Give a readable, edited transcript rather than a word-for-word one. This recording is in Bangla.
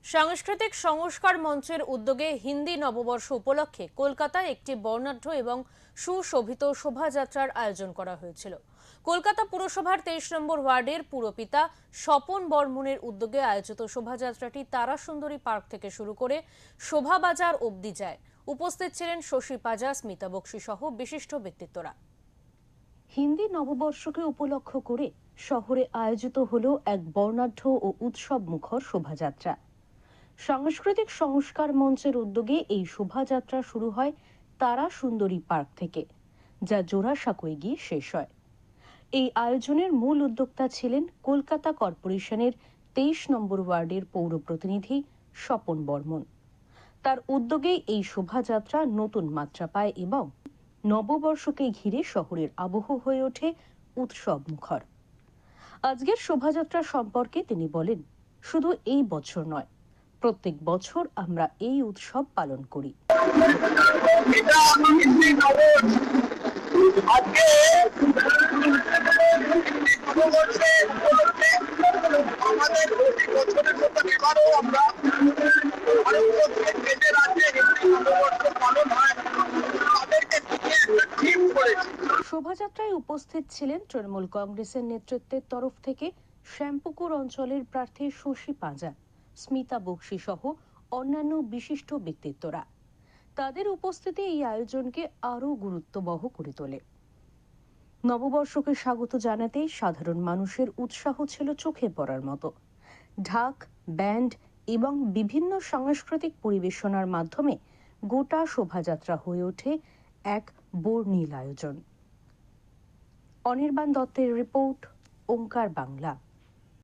সাংস্কৃতিক সংস্কার মঞ্চের উদ্যোগে হিন্দি নববর্ষ উপলক্ষে কলকাতায় একটি বর্ণাঢ্য এবং সুশোভিত শোভাযাত্রার আয়োজন করা হয়েছিল। কলকাতা পুরসভার 23 নম্বর ওয়ার্ডের পুরপিতা স্বপন বর্মনের উদ্যোগে আয়োজিত শোভাযাত্রাটি তারা সুন্দরী পার্ক থেকে শুরু করে শোভাবাজার অবধি যায়। উপস্থিত ছিলেন শশী পাজা, স্মিতা বক্সী সহ বিশিষ্ট ব্যক্তিত্বরা। হিন্দি নববর্ষকে উপলক্ষ করে শহরে আয়োজিত হলো এক বর্ণাঢ্য ও উৎসব মুখর শোভাযাত্রা। সাংস্কৃতিক সংস্কার মঞ্চের উদ্যোগে এই শোভাযাত্রা শুরু হয় তারা সুন্দরী পার্ক থেকে, যা জোড়াসাঁকোয় গিয়ে শেষ হয়। এই আয়োজনের মূল উদ্যোক্তা ছিলেন কলকাতা কর্পোরেশনের 23 নম্বর ওয়ার্ডের পৌর প্রতিনিধি স্বপন বর্মন। তার উদ্যোগে এই শোভাযাত্রা নতুন মাত্রা পায় এবং নববর্ষকে ঘিরে শহরের আবহ হয়ে ওঠে উৎসব মুখর। আজকের শোভাযাত্রা সম্পর্কে তিনি বলেন, শুধু এই বছর নয়, প্রত্যেক বছর আমরা এই উৎসব পালন করি। শোভাযাত্রায় উপস্থিত ছিলেন তৃণমূল কংগ্রেসের নেতৃত্বের তরফ থেকে শ্যামপুকুর অঞ্চলের প্রার্থী শশী পাজা, স্মিতা বক্সী সহ অন্যান্য বিশিষ্ট ব্যক্তিত্বরা। তাদের উপস্থিতি এই আয়োজনকে আরও গুরুত্ববহ করে তোলে। নববর্ষকে স্বাগত জানাতেই সাধারণ মানুষের উৎসাহ ছিল চোখে পড়ার মতো। ঢাক, ব্যান্ড এবং বিভিন্ন সাংস্কৃতিক পরিবেশনার মাধ্যমে গোটা শোভাযাত্রা হয়ে ওঠে এক বর্ণিল আয়োজন। অনির্বাণ দত্তের রিপোর্ট, ওঙ্কার বাংলা।